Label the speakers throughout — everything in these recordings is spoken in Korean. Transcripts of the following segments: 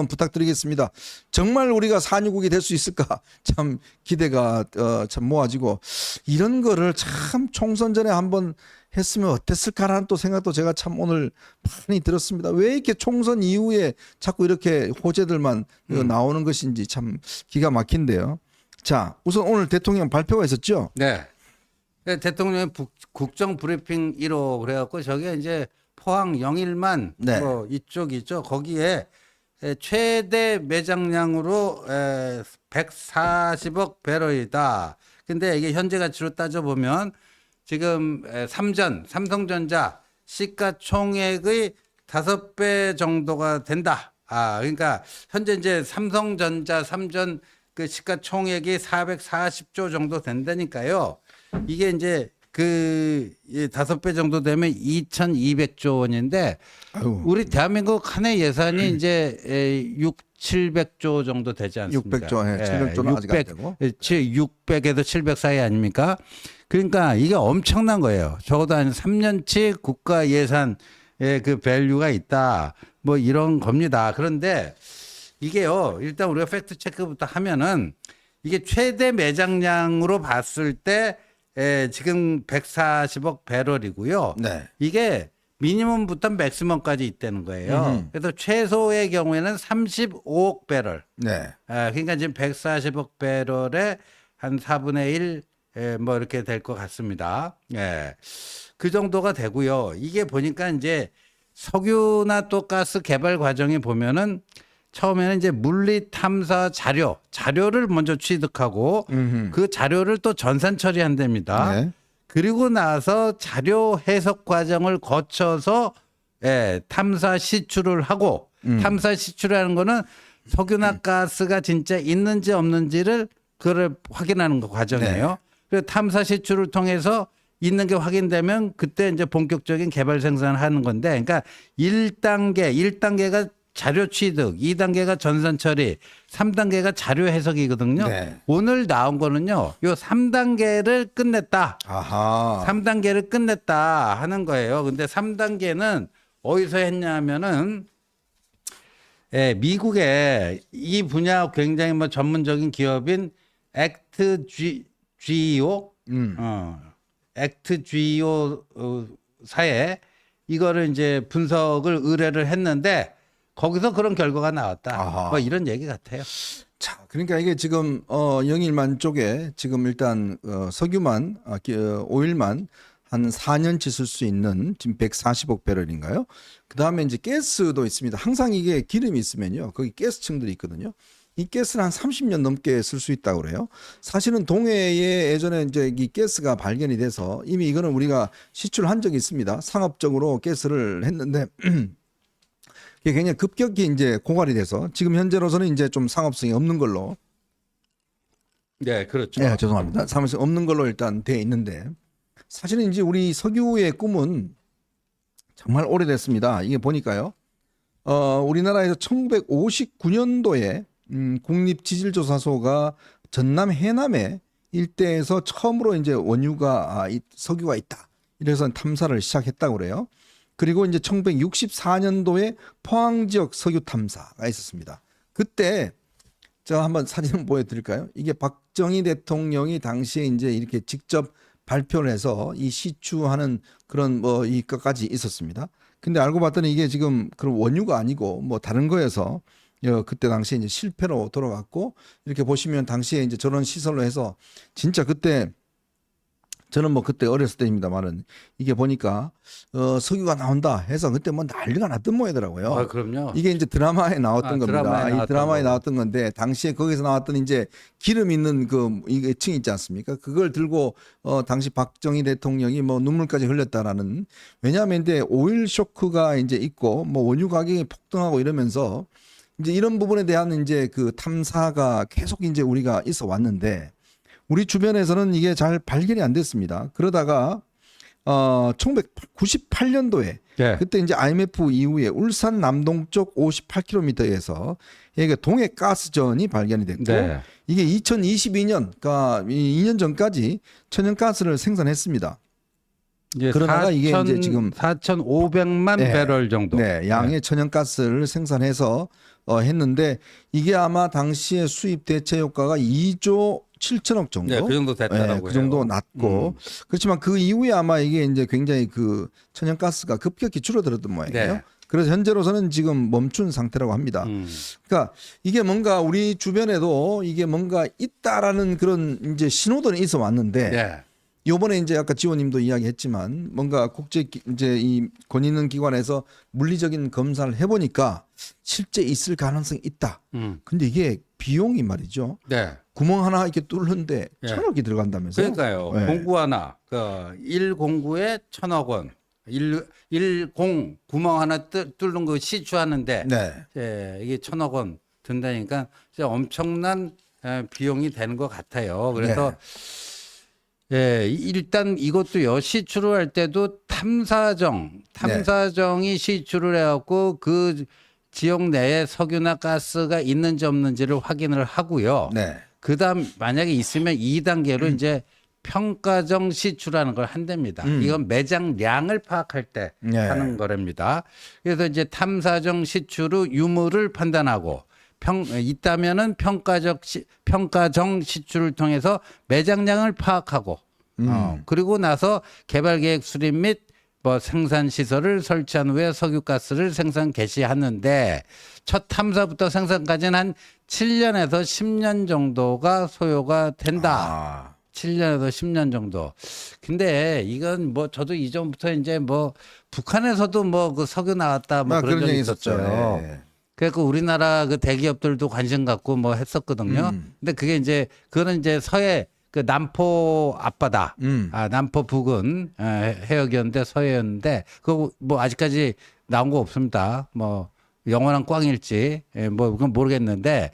Speaker 1: 부탁드리겠습니다. 정말 우리가 산유국이 될 수 있을까? 참 기대가 참 모아지고 이런 거를 참 총선 전에 한번 했으면 어땠을까라는 또 생각도 제가 참 오늘 많이 들었습니다. 왜 이렇게 총선 이후에 자꾸 이렇게 호재들만 나오는 것인지 참 기가 막힌데요. 자, 우선 오늘 대통령 발표가 있었죠?
Speaker 2: 네. 대통령의 국정 브리핑 1호 그래갖고 저게 이제 포항 영일만
Speaker 1: 네.
Speaker 2: 뭐 이쪽이죠. 거기에 최대 매장량으로 140억 배럴이다. 근데 이게 현재 가치로 따져보면 지금 삼성전자 시가총액의 5배 정도가 된다. 그러니까 현재 이제 삼성전자 삼전 그 시가총액이 440조 정도 된다니까요. 이게 이제 그 5배 정도 되면 2,200조 원인데
Speaker 1: 아유.
Speaker 2: 우리 대한민국 한 해 예산이 이제 700조 정도 되지 않습니까?
Speaker 1: 600조, 700조는 아직 안 되고.
Speaker 2: 600에도 700 사이 아닙니까? 그러니까 이게 엄청난 거예요. 적어도 한 3년치 국가 예산의 그 밸류가 있다. 뭐 이런 겁니다. 그런데 이게요. 일단 우리가 팩트 체크부터 하면은 이게 최대 매장량으로 봤을 때 지금 140억 배럴이고요.
Speaker 1: 네.
Speaker 2: 이게 미니멈부터 맥시멈까지 있다는 거예요. 그래서 최소의 경우에는 35억 배럴.
Speaker 1: 네.
Speaker 2: 그러니까 지금 140억 배럴에 한 4분의 1 뭐 이렇게 될 것 같습니다. 예. 그 정도가 되고요. 이게 보니까 이제 석유나 또 가스 개발 과정에 보면은 처음에는 이제 물리 탐사 자료를 먼저 취득하고 그 자료를 또 전산 처리한답니다.
Speaker 1: 네.
Speaker 2: 그리고 나서 자료 해석 과정을 거쳐서 탐사 시추를 하고 탐사 시추라는 거는 석유나 가스가 진짜 있는지 없는지를 그걸 확인하는 거 과정이에요.
Speaker 1: 네.
Speaker 2: 그래서 탐사 시추를 통해서 있는 게 확인되면 그때 이제 본격적인 개발 생산을 하는 건데, 그러니까 1단계가 자료 취득, 2단계가 전산 처리, 3단계가 자료 해석이거든요.
Speaker 1: 네.
Speaker 2: 오늘 나온 거는요, 요 3단계를 끝냈다.
Speaker 1: 아하.
Speaker 2: 3단계를 끝냈다 하는 거예요. 근데 3단계는 어디서 했냐면은 미국의 이 분야 굉장히 뭐 전문적인 기업인 액트GEO, 액트GEO 사에 이거를 이제 분석을 의뢰를 했는데 거기서 그런 결과가 나왔다.
Speaker 1: 아하.
Speaker 2: 뭐 이런 얘기 같아요.
Speaker 1: 자, 그러니까 이게 지금 영일만 쪽에 지금 일단 석유만 오일만 한 4년치 쓸 수 있는 지금 140억 배럴인가요? 그 다음에 이제 가스도 있습니다. 항상 이게 기름이 있으면요, 거기 가스층들이 있거든요. 이 가스를 한 30년 넘게 쓸 수 있다고 그래요. 사실은 동해에 예전에 이제 이 가스가 발견이 돼서 이미 이거는 우리가 시출한 적이 있습니다. 상업적으로 가스를 했는데. 이게 굉장히 급격히 이제 고갈이 돼서 지금 현재로서는 이제 좀 상업성이 없는 걸로.
Speaker 2: 네, 그렇죠.
Speaker 1: 네, 죄송합니다. 상업성이 없는 걸로 일단 돼 있는데 사실은 이제 우리 석유의 꿈은 정말 오래됐습니다. 이게 보니까요. 우리나라에서 1959년도에 국립지질조사소가 전남 해남의 일대에서 처음으로 이제 원유가 석유가 있다. 이래서 탐사를 시작했다고 그래요. 그리고 이제 1964년도에 포항 지역 석유 탐사가 있었습니다. 그때 제가 한번 사진 보여드릴까요? 이게 박정희 대통령이 당시에 이제 이렇게 직접 발표를 해서 이 시추하는 그런 뭐 이것까지 있었습니다. 근데 알고 봤더니 이게 지금 그런 원유가 아니고 뭐 다른 거여서 그때 당시에 이제 실패로 돌아갔고, 이렇게 보시면 당시에 이제 저런 시설로 해서 진짜 그때 저는 뭐 그때 어렸을 때입니다만은 이게 보니까 석유가 나온다 해서 그때 뭐 난리가 났던 모양이더라고요.
Speaker 2: 그럼요.
Speaker 1: 이게 이제 드라마에 나왔던 겁니다. 이 드라마에 나왔던 건데 당시에 거기서 나왔던 이제 기름 있는 그 이게 층 있지 않습니까? 그걸 들고 당시 박정희 대통령이 뭐 눈물까지 흘렸다라는. 왜냐하면 이제 오일 쇼크가 이제 있고 뭐 원유 가격이 폭등하고 이러면서 이제 이런 부분에 대한 이제 그 탐사가 계속 이제 우리가 있어 왔는데 우리 주변에서는 이게 잘 발견이 안 됐습니다. 그러다가 1998년도에
Speaker 2: 네.
Speaker 1: 그때 이제 IMF 이후에 울산 남동쪽 58km에서 이게 동해 가스전이 발견이 됐고,
Speaker 2: 네.
Speaker 1: 이게 2022년, 그러니까 2년 전까지 천연가스를 생산했습니다. 그러다가 이게 이제 지금
Speaker 2: 4,500만
Speaker 1: 네.
Speaker 2: 배럴 정도.
Speaker 1: 네, 양의 천연가스를 생산해서 했는데 이게 아마 당시에 수입 대체 효과가 2조 7천억 정도.
Speaker 2: 네, 그 정도 됐다라고
Speaker 1: 그 정도
Speaker 2: 해요.
Speaker 1: 났고 그렇지만 그 이후에 아마 이게 이제 굉장히 그 천연가스가 급격히 줄어들었던 모양이에요.
Speaker 2: 네.
Speaker 1: 그래서 현재로서는 지금 멈춘 상태라고 합니다. 그러니까 이게 뭔가 우리 주변에도 이게 뭔가 있다라는 그런 이제 신호들은 있어 왔는데
Speaker 2: 네.
Speaker 1: 요번에 이제 아까 지호님도 이야기했지만 뭔가 이제 이 권 있는 기관에서 물리적인 검사를 해보니까 실제 있을 가능성이 있다. 근데 이게 비용이 말이죠.
Speaker 2: 네.
Speaker 1: 구멍 하나 이렇게 뚫는데
Speaker 2: 예.
Speaker 1: 1,000억이 들어간다면서요?
Speaker 2: 그러니까요.
Speaker 1: 네.
Speaker 2: 공구 하나, 그 1공구에 1,000억 원, 1공 구멍 하나 뚫는 거 시추하는데
Speaker 1: 네.
Speaker 2: 이게 1,000억 원 든다니까 진짜 엄청난 비용이 되는 것 같아요. 그래서 일단 이것도요 시추를 할 때도 탐사정이 시추를 해갖고 그 지역 내에 석유나 가스가 있는지 없는지를 확인을 하고요.
Speaker 1: 네.
Speaker 2: 그다음 만약에 있으면 2단계로 이제 평가정 시추라는 걸 한답니다. 이건 매장량을 파악할 때
Speaker 1: 네.
Speaker 2: 하는 거랍니다. 그래서 이제 탐사정 시추로 유무를 판단하고 있다면은 평가정 시추를 통해서 매장량을 파악하고 그리고 나서 개발 계획 수립 및 뭐 생산 시설을 설치한 후에 석유가스를 생산 개시하는데 첫 탐사부터 생산까지는 한 7년에서 10년 정도가 소요가 된다. 7년에서 10년 정도. 근데 이건 뭐 저도 이전부터 이제 뭐 북한에서도 뭐 그 석유 나왔다 뭐 그런 적이 있었어요.
Speaker 1: 네.
Speaker 2: 그래서 우리나라 그 대기업들도 관심 갖고 뭐 했었거든요. 근데 그게 이제 그거는 이제 서해 그 남포 앞바다, 남포 부근 해역이었는데 서해였는데 그거 뭐 아직까지 나온 거 없습니다. 뭐 영원한 꽝일지 뭐 그건 모르겠는데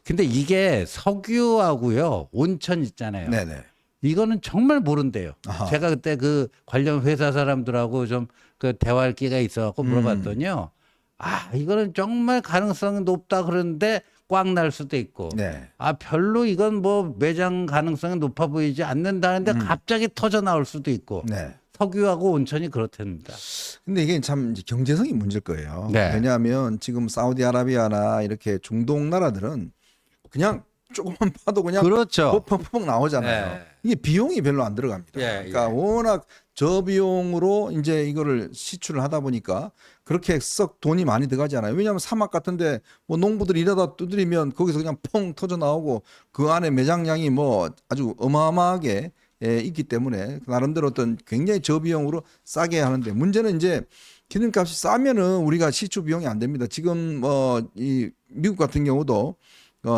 Speaker 2: 근데 이게 석유하고요 온천 있잖아요.
Speaker 1: 네네.
Speaker 2: 이거는 정말 모른대요.
Speaker 1: 아하.
Speaker 2: 제가 그때 그 관련 회사 사람들하고 좀 그 대화할 기회가 있어갖고 물어봤더니요. 이거는 정말 가능성이 높다 그러는데 꽉 날 수도 있고.
Speaker 1: 네.
Speaker 2: 별로 이건 뭐 매장 가능성이 높아 보이지 않는다는데 갑자기 터져 나올 수도 있고.
Speaker 1: 네.
Speaker 2: 석유하고 온천이 그렇답니다.
Speaker 1: 근데 이게 참 이제 경제성이 문제일 거예요.
Speaker 2: 네.
Speaker 1: 왜냐하면 지금 사우디아라비아나 이렇게 중동 나라들은 그냥 조금만 파도 그냥
Speaker 2: 그렇죠.
Speaker 1: 퍽퍽 나오잖아요.
Speaker 2: 네.
Speaker 1: 이게 비용이 별로 안 들어갑니다. 그러니까 워낙 저비용으로 이제 이거를 시추를 하다 보니까 그렇게 썩 돈이 많이 들어가지 않아요. 왜냐하면 사막 같은데 뭐 농부들이 일하다 두드리면 거기서 그냥 펑 터져 나오고 그 안에 매장량이 뭐 아주 어마어마하게 있기 때문에 나름대로 어떤 굉장히 저비용으로 싸게 하는데 문제는 이제 기름값이 싸면은 우리가 시추 비용이 안 됩니다. 지금 이 미국 같은 경우도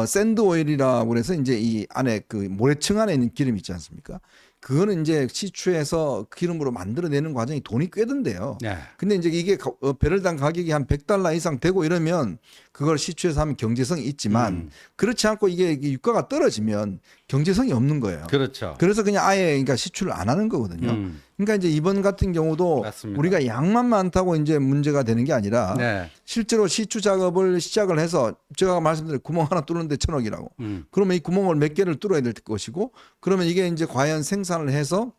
Speaker 1: 샌드 오일이라고 그래서 이제 이 안에 그 모래층 안에 있는 기름 있지 않습니까? 그거는 이제 시추해서 기름으로 만들어내는 과정이 돈이 꽤 든대요.
Speaker 2: 네.
Speaker 1: 근데 이제 이게 배럴당 가격이 한 $100 이상 되고 이러면 그걸 시추해서 하면 경제성이 있지만 그렇지 않고 이게 유가가 떨어지면 경제성이 없는 거예요.
Speaker 2: 그렇죠.
Speaker 1: 그래서 그냥 아예 그러니까 시추를 안 하는 거거든요. 그러니까 이제 이번 같은 경우도
Speaker 2: 맞습니다.
Speaker 1: 우리가 양만 많다고 이제 문제가 되는 게 아니라
Speaker 2: 네.
Speaker 1: 실제로 시추 작업을 시작을 해서 제가 말씀드린 구멍 하나 뚫는데 1,000억이라고. 그러면 이 구멍을 몇 개를 뚫어야 될 것이고 그러면 이게 이제 과연 생산을 해서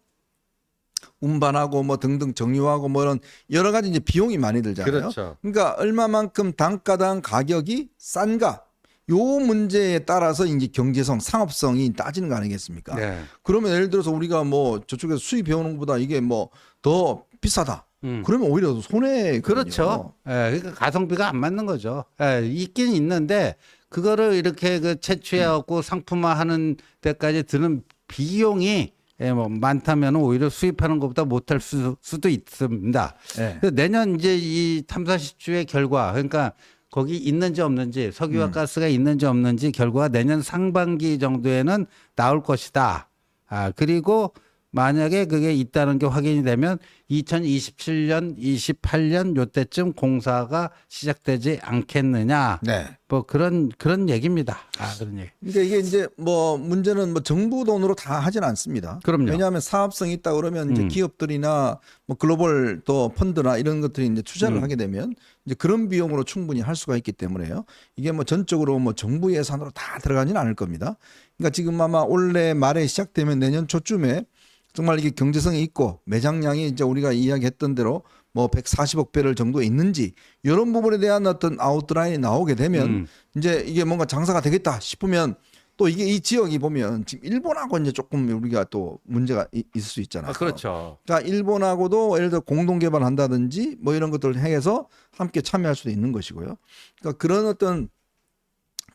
Speaker 1: 운반하고 뭐 등등 정유하고 뭐 이런 여러 가지 이제 비용이 많이 들잖아요.
Speaker 2: 그렇죠.
Speaker 1: 그러니까 얼마만큼 단가당 가격이 싼가 요 문제에 따라서 이제 경제성, 상업성이 따지는 거 아니겠습니까?
Speaker 2: 네.
Speaker 1: 그러면 예를 들어서 우리가 뭐 저쪽에서 수입해오는 것보다 이게 뭐 더 비싸다. 그러면 오히려 더 손해.
Speaker 2: 그렇죠. 그러니까 가성비가 안 맞는 거죠. 있긴 있는데 그거를 이렇게 그 채취해갖고 상품화하는 데까지 드는 비용이 뭐 많다면 오히려 수입하는 것보다 못할 수도 있습니다.
Speaker 1: 네.
Speaker 2: 그래서 내년 이제 이 탐사시추의 결과 그러니까 거기 있는지 없는지 석유와 가스가 있는지 없는지 결과가 내년 상반기 정도에는 나올 것이다. 그리고 만약에 그게 있다는 게 확인이 되면 2027년, 28년 요때쯤 공사가 시작되지 않겠느냐.
Speaker 1: 네.
Speaker 2: 뭐 그런 얘기입니다. 그런 얘기.
Speaker 1: 그러니까 이게 이제 뭐 문제는 뭐 정부 돈으로 다 하진 않습니다.
Speaker 2: 그럼요.
Speaker 1: 왜냐하면 사업성이 있다 그러면 이제 기업들이나 뭐 글로벌 또 펀드나 이런 것들이 이제 투자를 하게 되면 이제 그런 비용으로 충분히 할 수가 있기 때문에요. 이게 뭐 전적으로 뭐 정부 예산으로 다 들어가지는 않을 겁니다. 그러니까 지금 아마 올해 말에 시작되면 내년 초쯤에 정말 이게 경제성이 있고 매장량이 이제 우리가 이야기했던 대로 뭐 140억 배럴 정도 있는지 이런 부분에 대한 어떤 아웃라인이 나오게 되면 이제 이게 뭔가 장사가 되겠다 싶으면 또 이게 이 지역이 보면 지금 일본하고 이제 조금 우리가 또 문제가 있을 수 있잖아요.
Speaker 2: 그렇죠.
Speaker 1: 그러니까 일본하고도 예를 들어 공동 개발한다든지 뭐 이런 것들을 해서 함께 참여할 수도 있는 것이고요. 그러니까 그런 어떤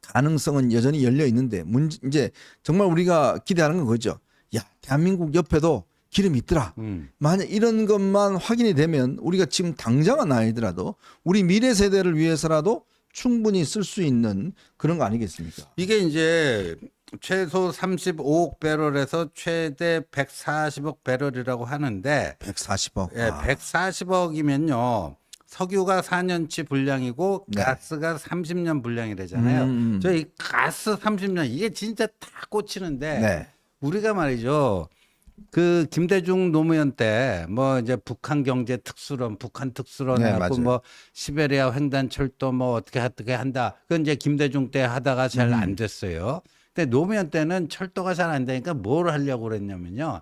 Speaker 1: 가능성은 여전히 열려 있는데 문제 이제 정말 우리가 기대하는 건 그거죠. 야, 대한민국 옆에도 기름이 있더라. 만약 이런 것만 확인이 되면 우리가 지금 당장은 아니더라도 우리 미래 세대를 위해서라도 충분히 쓸 수 있는 그런 거 아니겠습니까?
Speaker 2: 이게 이제 최소 35억 배럴에서 최대 140억 배럴이라고 하는데
Speaker 1: 140억.
Speaker 2: 예, 140억이면요. 석유가 4년치 분량이고
Speaker 1: 네.
Speaker 2: 가스가 30년 분량이 되잖아요. 저희 가스 30년 이게 진짜 다 꽂히는데
Speaker 1: 네.
Speaker 2: 우리가 말이죠. 그 김대중 노무현 때 뭐 이제 북한 경제 특수론, 북한 특수론
Speaker 1: 네,
Speaker 2: 해갖고
Speaker 1: 맞아요.
Speaker 2: 뭐 시베리아 횡단 철도 뭐 어떻게 한다. 그건 이제 김대중 때 하다가 잘 안 됐어요. 근데 노무현 때는 철도가 잘 안 되니까 뭘 하려고 그랬냐면요.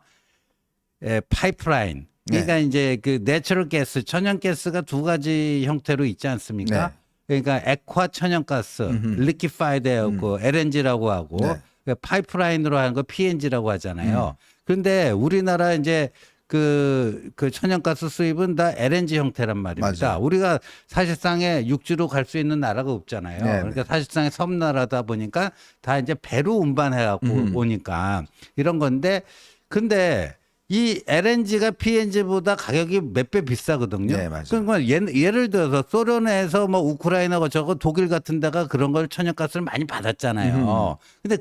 Speaker 2: 파이프라인. 그러니까 이제 그 내추럴 가스, 천연 가스가 두 가지 형태로 있지 않습니까? 그러니까 액화 천연 가스, 리퀴파이드 에어고 LNG라고 하고 그러니까 파이프라인으로 하는 거 PNG라고 하잖아요. 그런데 우리나라 이제 그 천연가스 수입은 다 LNG 형태란 말입니다.
Speaker 1: 맞아요.
Speaker 2: 우리가 사실상에 육지로 갈 수 있는 나라가 없잖아요.
Speaker 1: 네,
Speaker 2: 그러니까 사실상에 섬나라다 보니까 다 이제 배로 운반해갖고 오니까 이런 건데 근데 이 LNG가 PNG보다 가격이 몇 배 비싸거든요.
Speaker 1: 네, 맞아요.
Speaker 2: 그러니까 예를 들어서 소련에서 뭐 우크라이나가 저거 독일 같은 데가 그런 걸 천연가스를 많이 받았잖아요. 근데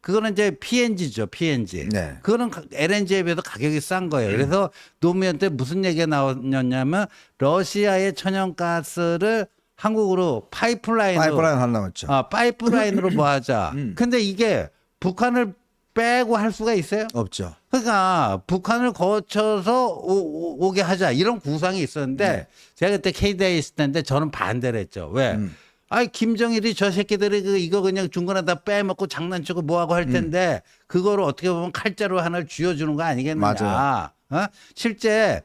Speaker 2: 그거는 이제 PNG죠, PNG.
Speaker 1: 네.
Speaker 2: 그거는 LNG에 비해서 가격이 싼 거예요. 그래서 노무현 때 무슨 얘기가 나왔냐면 러시아의 천연가스를 한국으로 파이프라인으로
Speaker 1: 하나 남았죠.
Speaker 2: 파이프라인으로 뭐 하자. 근데 이게 북한을 빼고 할 수가 있어요?
Speaker 1: 없죠.
Speaker 2: 그러니까 북한을 거쳐서 오게 하자 이런 구상이 있었는데 제가 그때 KDI에 있을 때인데 저는 반대를 했죠. 왜? 아이 김정일이 저 새끼들이 이거 그냥 중간에다 빼먹고 장난치고 뭐하고 할 텐데 그거를 어떻게 보면 칼자루 하나를 쥐어주는 거 아니겠느냐.
Speaker 1: 맞아요.
Speaker 2: 실제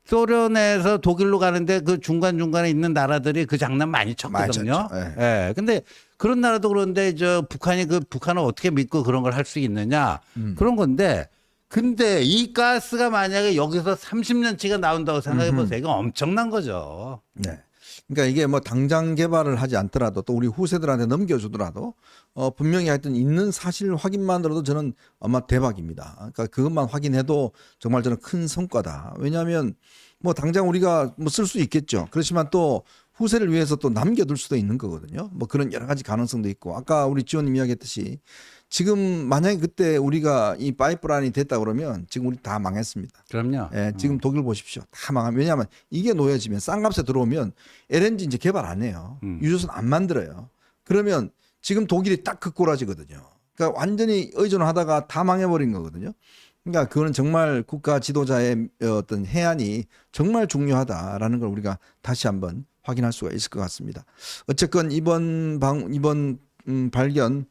Speaker 2: 소련에서 독일로 가는데 그 중간중간에 있는 나라들이 그 장난 많이 쳤거든요.
Speaker 1: 많이 쳤죠.
Speaker 2: 예. 근데 그런 나라도 그런데 북한이 북한을 어떻게 믿고 그런 걸 할 수 있느냐. 그런 건데 근데 이 가스가 만약에 여기서 30년치가 나온다고 생각해 보세요. 이거 엄청난 거죠.
Speaker 1: 네. 그러니까 이게 뭐 당장 개발을 하지 않더라도 또 우리 후세들한테 넘겨주더라도 분명히 하여튼 있는 사실 확인만으로도 저는 아마 대박입니다. 그러니까 그것만 확인해도 정말 저는 큰 성과다. 왜냐하면 뭐 당장 우리가 뭐 쓸 수 있겠죠. 그렇지만 또 후세를 위해서 또 남겨둘 수도 있는 거거든요. 뭐 그런 여러 가지 가능성도 있고 아까 우리 지원님 이야기했듯이 지금 만약에 그때 우리가 이 파이프라인이 됐다 그러면 지금 우리 다 망했습니다.
Speaker 2: 그럼요.
Speaker 1: 예, 지금 독일 보십시오. 다 망하면 왜냐하면 이게 놓여지면 싼 값에 들어오면 LNG 이제 개발 안 해요. 유조선 안 만들어요. 그러면 지금 독일이 딱 그 꼬라지거든요. 그러니까 완전히 의존하다가 다 망해버린 거거든요. 그러니까 그거는 정말 국가 지도자의 어떤 해안이 정말 중요하다라는 걸 우리가 다시 한번 확인할 수가 있을 것 같습니다. 어쨌건 이번 발견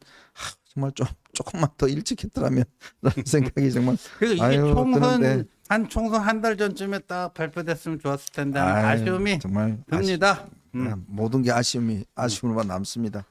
Speaker 1: 정말 조금만 더 일찍 했더라면 라는 생각이 정말
Speaker 2: 그래서 이게
Speaker 1: 아유, 드는데.
Speaker 2: 총선 한 달 전쯤에 딱 발표됐으면 좋았을 텐데
Speaker 1: 아유,
Speaker 2: 아쉬움이
Speaker 1: 정말
Speaker 2: 듭니다.
Speaker 1: 모든 게 아쉬움으로만 남습니다.